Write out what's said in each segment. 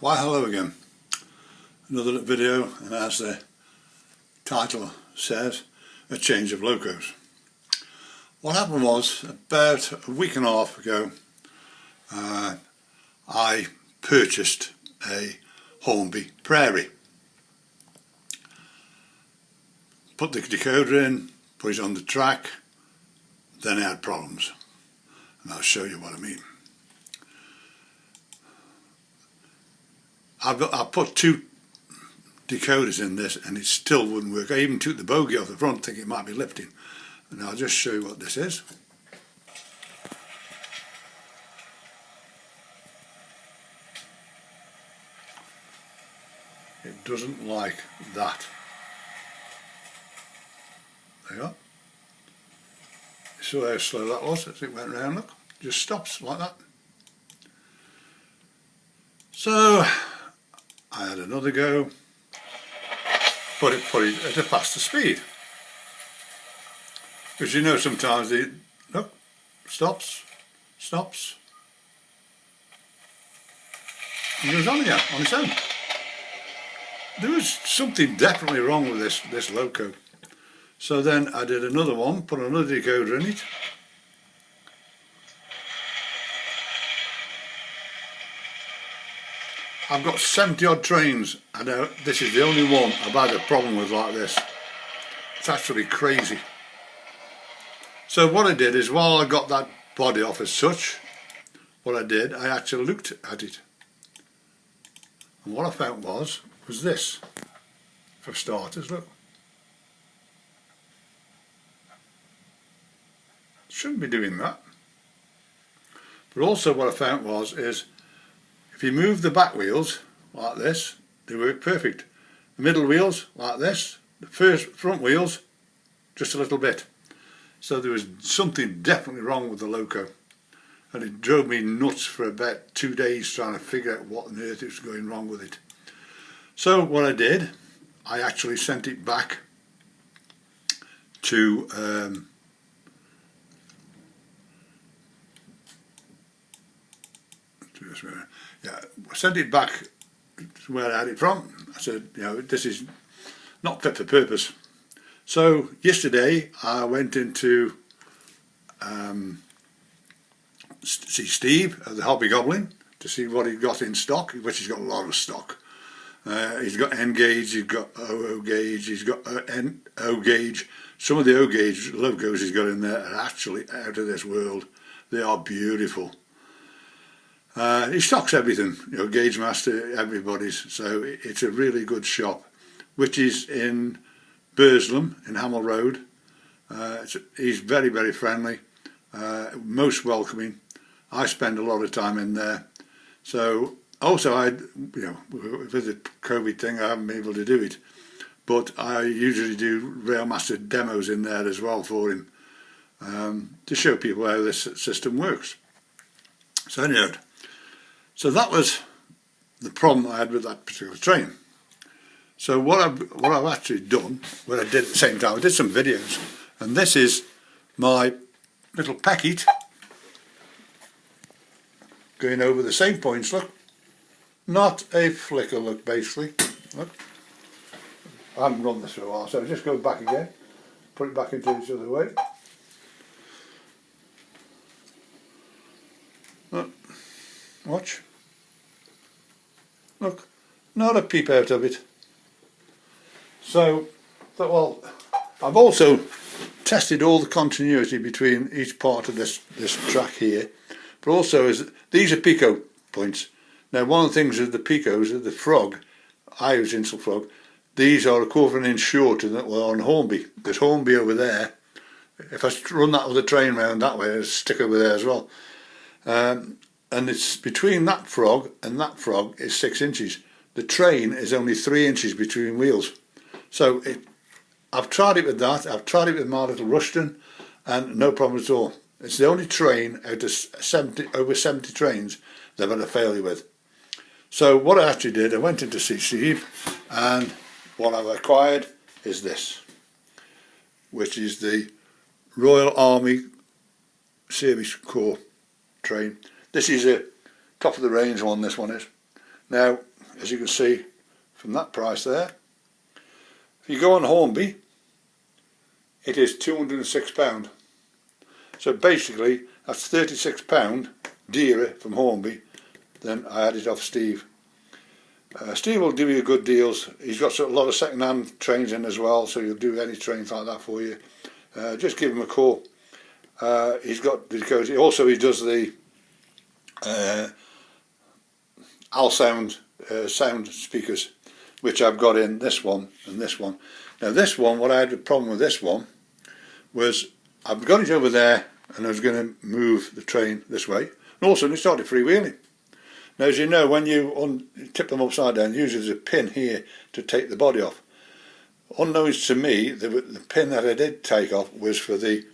Why hello again, another video, and as the title says, a change of locos. What happened was, about a week and a half ago, I purchased a Hornby Prairie. Put the decoder in, put it on the track, then I had problems, and I'll show you what I mean. I put two decoders in this and it still wouldn't work. I even took the bogey off the front thinking it might be lifting. And I'll just show you what this is. It doesn't like that. There you go. You saw how slow that was as it went round, look. Just stops like that. So I had another go, but it put it at a faster speed. Because you know sometimes it, look, stops, and goes on again on its own. There was something definitely wrong with this loco. So then I did another one, put another decoder in it. I've got 70 odd trains and this is the only one I've had a problem with like this. It's actually crazy. So what I did is, while I got that body off as such, what I did, I actually looked at it. And what I found was this. For starters, look. Shouldn't be doing that. But also what I found is if you move the back wheels like this, they work perfect. The middle wheels like this, the front wheels just a little bit. So there was something definitely wrong with the loco, and it drove me nuts for about 2 days trying to figure out what on earth was going wrong with it. So what I did, I actually sent it back to I sent it back to where I had it from. I said, you know, this is not fit for purpose. So yesterday I went into see Steve at the Hobby Goblin to see what he got in stock, which he's got a lot of stock. He's got N gauge, he's got O gauge, he's got O gauge. Some of the O gauge logos he's got in there are actually out of this world. They are beautiful. He stocks everything, you know, Gauge Master, everybody's. So it's a really good shop, which is in Burslem in Hamel Road. He's very, very friendly, most welcoming. I spend a lot of time in there. So also with the COVID thing, I haven't been able to do it, but I usually do Railmaster demos in there as well for him, to show people how this system works. So anyhow, so that was the problem I had with that particular train. So what I've actually done, what I did at the same time, I did some videos, and this is my little packet going over the same points, look. Not a flicker, look, basically. Look. I haven't run this for a while, so just go back again, put it back into its other way. Look. Watch. Look, not a peep out of it. So, well, I've also tested all the continuity between each part of this track here, but also these are pico points. Now, one of the things is the picos of the frog. I use Insel frog. These are a 1/4 inch shorter than what are on Hornby. There's Hornby over there. If I run that other train round that way, there's a stick over there as well. And it's between that frog and that frog is 6 inches. The train is only 3 inches between wheels. So I've tried it with that, I've tried it with my little Rushton, and no problem at all. It's the only train out of over 70 trains they've had a failure with. So what I actually did, I went in to see Steve, and what I've acquired is this, which is the Royal Army Service Corps train. This is a top of the range one, this one is. Now, as you can see from that price there, if you go on Hornby, it is £206. So basically, that's £36 dearer from Hornby than I had it off Steve. Steve will do you good deals. He's got a lot of second-hand trains in as well, so he'll do any trains like that for you. Just give him a call. He's got the decoder. Also, he does the sound speakers, which I've got in this one and this one. Now this one, what I had a problem with this one was I've got it over there and I was going to move the train this way, and all of a sudden it started freewheeling. Now, as you know, when you tip them upside down, usually there's a pin here to take the body off. Unknowns to me, the pin that I did take off was for the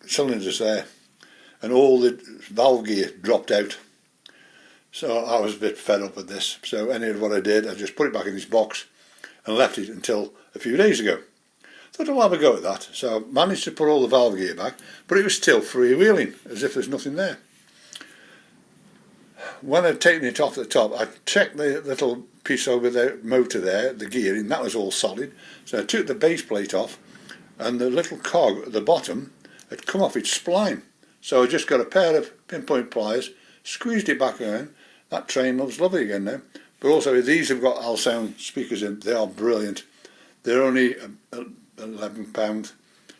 cylinders there, and all the valve gear dropped out. So I was a bit fed up with this. So anyway, what I did, I just put it back in this box and left it until a few days ago. Thought I'll have a go at that. So I managed to put all the valve gear back, but it was still freewheeling, as if there's nothing there. When I'd taken it off the top, I checked the little piece over the motor there, the gearing, that was all solid. So I took the base plate off, and the little cog at the bottom had come off its spline. So I just got a pair of pinpoint pliers, squeezed it back around. That train looks lovely again now. But also these have got sound speakers in. They are brilliant. They're only £11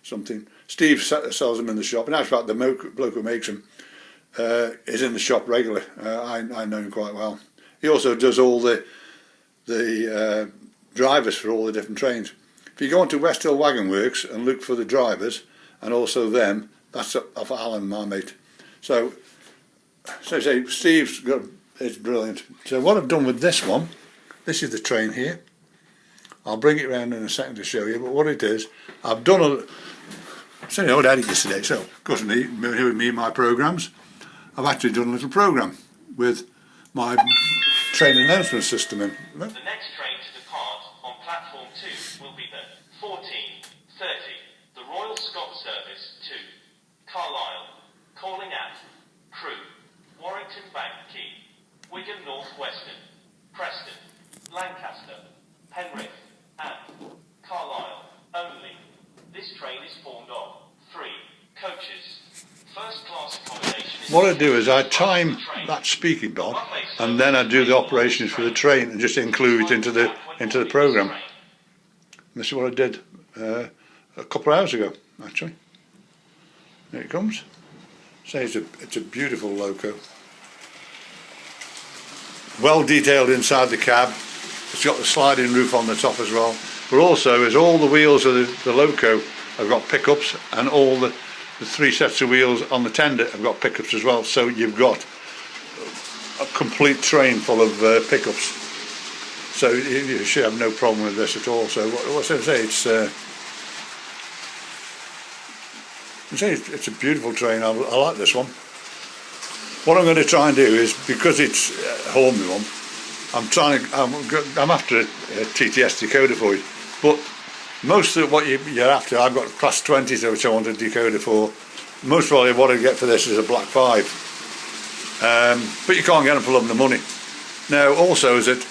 something. Steve sells them in the shop, and in fact the bloke who makes them is in the shop regularly. I know him quite well. He also does all the drivers for all the different trains. If you go onto West Hill Wagon Works and look for the drivers and also them, that's off Alan, my mate. So say Steve's got, it's brilliant. So what I've done with this one, this is the train here. I'll bring it round in a second to show you, but what it is, I've done I would edit this today, so of course me and my programmes, I've actually done a little programme with my train announcement system in. The next train to depart on platform 2 will be the 14:30, the Royal Scots Service to Carlisle, calling at Crewe, Warrington Bank Quay, Wigan North Western, Preston, Lancaster, Penrith and Carlisle only. This train is formed of 3 coaches. First class accommodation. What I do is I time that speaking box, and then I do the operations for the train and just include it into the programme. This is what I did a couple of hours ago, actually. Here it comes. So it's a beautiful loco. Well detailed inside the cab. It's got the sliding roof on the top as well. But also, as all the wheels of the loco have got pickups, and all the 3 sets of wheels on the tender have got pickups as well. So you've got a complete train full of pickups. So you should have no problem with this at all. So what I say, it's a beautiful train. I like this one. What I'm going to try and do is, because it's a Hornby one, I'm after a TTS decoder for it. But most of what you're after, I've got class 20, which I want a decoder for. Most probably what I get for this is a black 5. But you can't get them for love of the money. Now also is that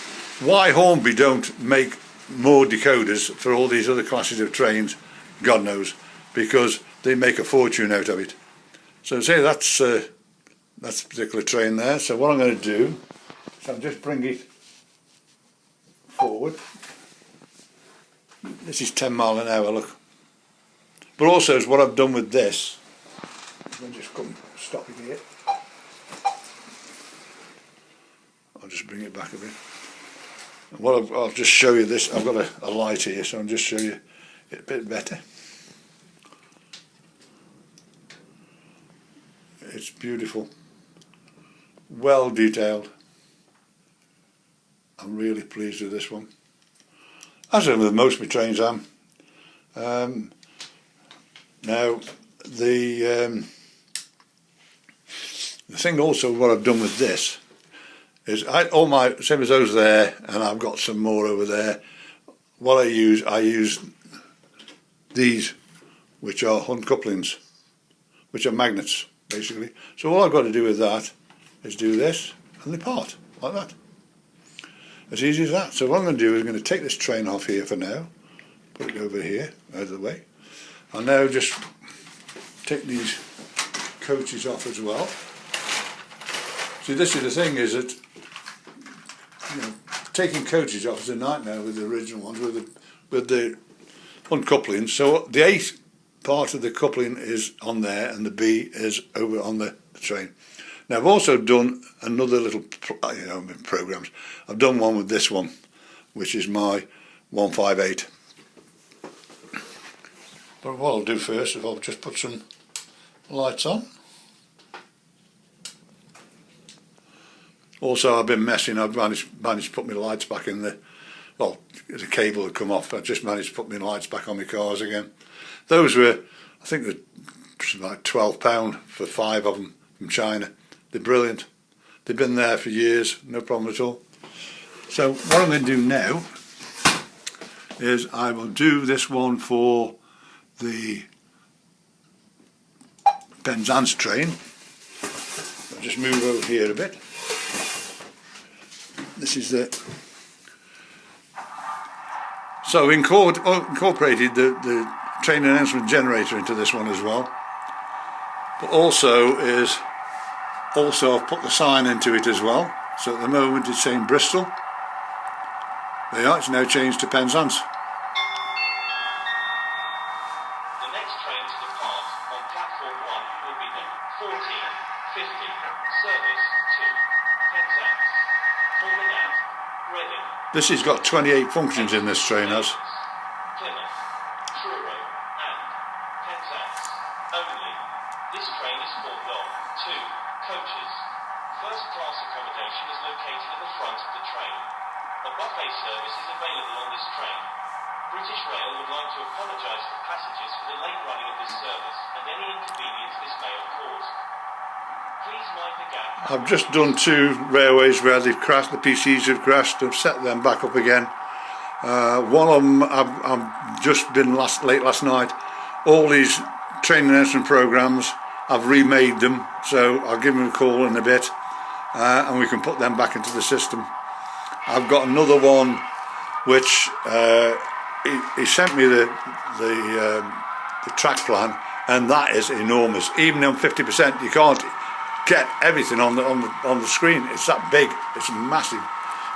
why Hornby don't make more decoders for all these other classes of trains, God knows, because they make a fortune out of it. So say that's a particular train there. So what I'm going to do is I'll just bring it forward. This is 10 mile an hour, look. But also is what I've done with this. I'll just come stop it here. I'll just bring it back a bit. And I'll just show you this. I've got a light here, so I'll just show you it a bit better. It's beautiful. Well detailed. I'm really pleased with this one. As with most of my trains am. Now the thing also what I've done with this is all my same as those there, and I've got some more over there. What I use these, which are Hunt couplings, which are magnets basically. So all I've got to do with that is do this, and they part like that. As easy as that. So what I'm going to do is I'm going to take this train off here for now, put it over here, out of the way. I'll now just take these coaches off as well. See, this is the thing, is that, you know, taking coaches off is a nightmare with the original ones, with the uncoupling. So the A part of the coupling is on there, and the B is over on the train. Now I've also done another little, programs. I've done one with this one, which is my 158. But what I'll do first is I'll just put some lights on. Also, I've been messing. I've managed to put my lights back in the. Well, the cable had come off. I just managed to put my lights back on my cars again. Those were, I think, like £12 for 5 of them from China. They're brilliant. They've been there for years, no problem at all. So what I'm going to do now is I will do this one for the Penzance train. I'll just move over here a bit. This is the... So we incorporated the train announcement generator into this one as well. But also I've put the sign into it as well. So at the moment it's saying Bristol. There you are, it's now changed to Penzance. The next train to depart on platform 1 will be the 1450 service to Penzance. Calling out Reading. This has got 28 functions in this train, has. Plymouth, Truro and Penzance only. This train is formed of 2 coaches. First class accommodation is located at the front of the train. A buffet service is available on this train. British Rail would like to apologise to passengers for the late running of this service and any inconvenience this may have caused. Please mind the gap. I've just done 2 railways where they've crashed, the PCs have crashed. I've set them back up again. One of them I've just been late last night. All these training announcement programmes, I've remade them, so I'll give them a call in a bit, and we can put them back into the system. I've got another one which he sent me the track plan, and that is enormous. Even on 50%, you can't get everything on the screen. It's that big. It's massive.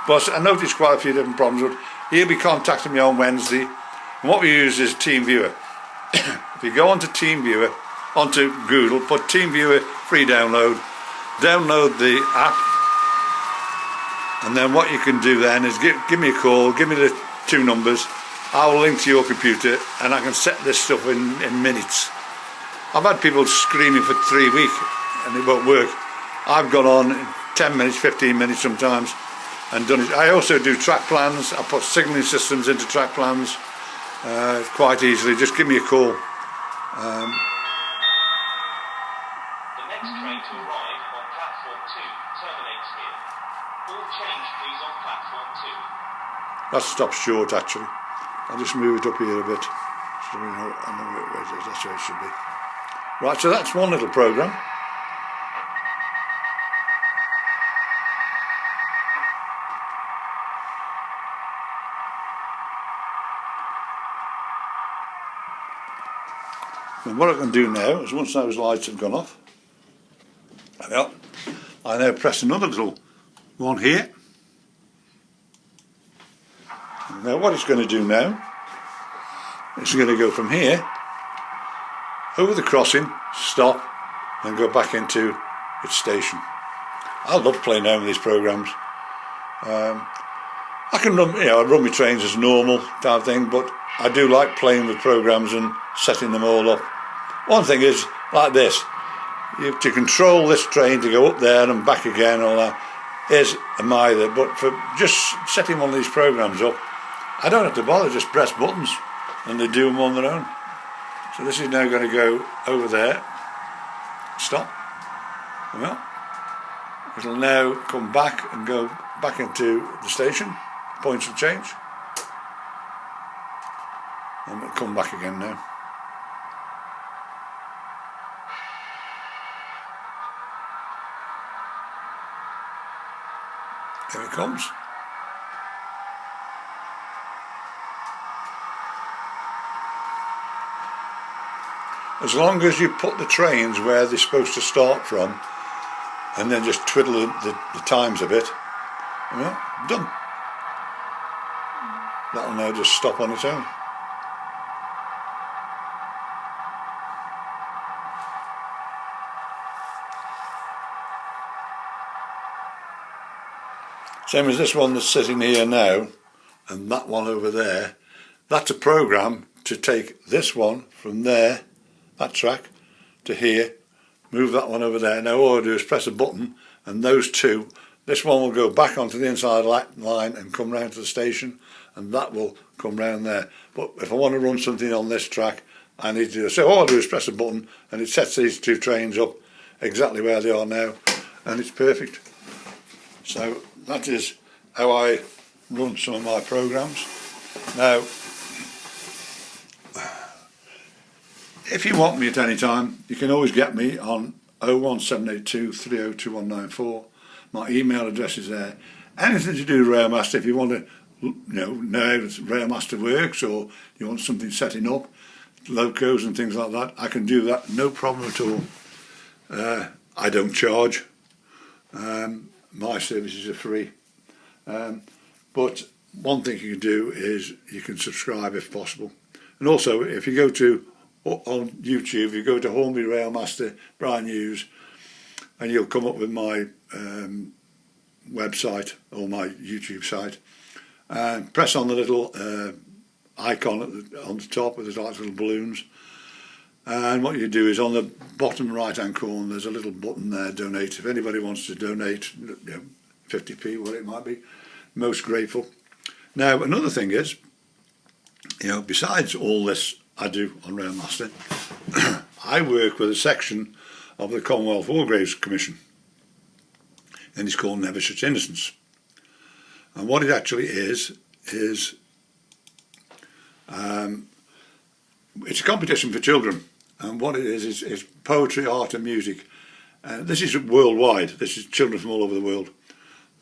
But I noticed quite a few different problems. But he'll be contacting me on Wednesday, and what we use is TeamViewer. If you go onto TeamViewer, onto Google, put TeamViewer free download the app, and then what you can do then is give me a call, give me the 2 numbers, I'll link to your computer, and I can set this stuff in minutes. I've had people screaming for 3 weeks and it won't work. I've gone on in 10 minutes, 15 minutes sometimes, and done it. I also do track plans. I put signalling systems into track plans quite easily. Just give me a call. The next train to arrive on platform 2 terminates here. All change please on platform 2. That stops short actually. I'll just move it up here a bit so we know, I know where it is. That's where it should be. Right, so that's one little programme. And what I can do now is, once those lights have gone off, I now press another little one here. Now what it's going to do now, it's going to go from here, over the crossing, stop, and go back into its station. I love playing around with these programmes. I can run, I run my trains as normal type thing, but I do like playing with programmes and setting them all up. One thing is, like this, you have to control this train to go up there and back again, all that is a mither. But for just setting one of these programmes up, I don't have to bother, just press buttons and they do them on their own. So this is now going to go over there, stop, well, it'll now come back and go back into the station, points of change, and it'll come back again now. Here it comes. As long as you put the trains where they're supposed to start from, and then just twiddle the times a bit, yeah, done. That'll now just stop on its own. Same as this one that's sitting here now, and that one over there. That's a program to take this one from there, that track, to here, move that one over there. Now all I do is press a button, and those two, this one will go back onto the inside line and come round to the station, and that will come round there. But if I want to run something on this track, I need to do so. All I do is press a button, and it sets these two trains up exactly where they are now, and it's perfect. So that is how I run some of my programs. Now, if you want me at any time, you can always get me on 01782 302194. My email address is there. Anything to do with Railmaster, if you want to know how Railmaster works, or you want something setting up, locos and things like that, I can do that, no problem at all. I don't charge. My services are free. But one thing you can do is you can subscribe if possible. And also, if you go to on YouTube, you go to Hornby Railmaster Brian Hughes, and you'll come up with my website or my YouTube site, and press on the little icon on the top with the little balloons, and what you do is on the bottom right hand corner there's a little button there, donate. If anybody wants to donate, 50p, what it might be, most grateful. Now another thing is, besides all this I do on Railmaster, I work with a section of the Commonwealth War Graves Commission, and it's called Never Such Innocence. And what it actually is it's a competition for children, and what it is poetry, art and music. This is worldwide. This is children from all over the world,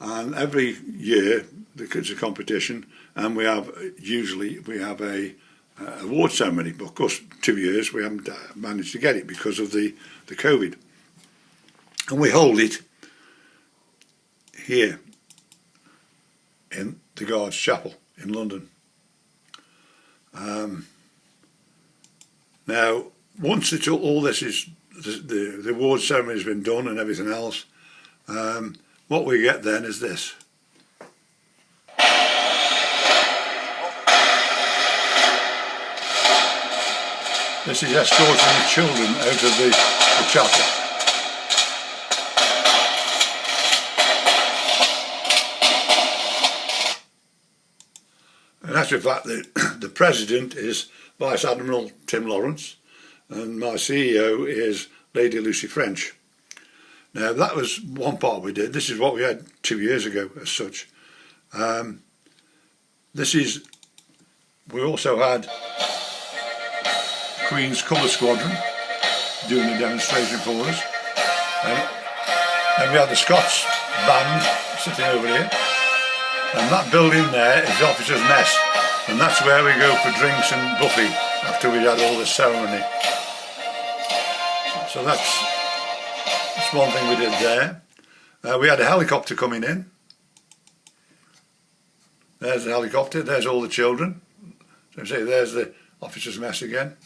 and every year there's a competition, and we have a award ceremony. But of course 2 years we haven't managed to get it because of the COVID, and we hold it here in the Guards Chapel in London. Now once all this is the award ceremony has been done and everything else, what we get then is this. This is escorting the children out of the chapel. In actual fact, the president is Vice Admiral Tim Lawrence, and my CEO is Lady Lucy French. Now that was one part we did. This is what we had 2 years ago as such. We also had Queen's Colour Squadron doing a demonstration for us, and we had the Scots band sitting over here, and that building there is the officers' mess, and that's where we go for drinks and buffet after we had all the ceremony. So that's one thing we did there. We had a helicopter coming in. There's the helicopter, there's all the children. So say there's the officers' mess again.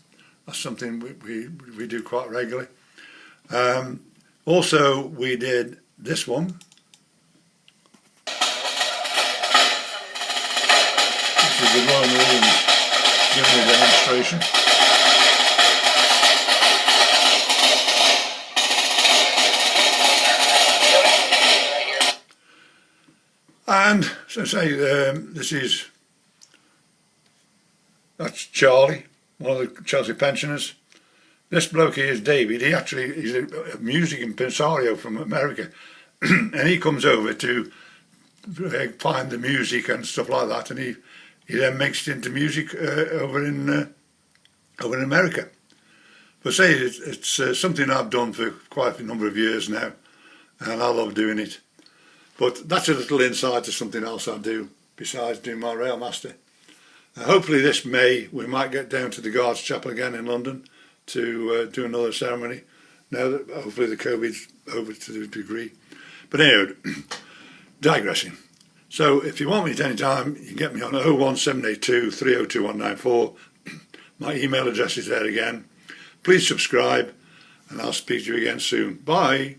That's something we do quite regularly. Also we did this one. This is the Royal Marines giving a demonstration. And so say that's Charlie, one of the Chelsea pensioners. This bloke here is David. He's a music impresario from America, and he comes over to find the music and stuff like that, and he then makes it into music over in America. But say it's something I've done for quite a number of years now, and I love doing it. But that's a little insight to something else I do besides doing my Railmaster. Hopefully this May we might get down to the Guards Chapel again in London to do another ceremony. Now that hopefully the COVID's over to the degree. But anyway, digressing. So if you want me at any time, you can get me on 01782 302 194. My email address is there again. Please subscribe, and I'll speak to you again soon. Bye.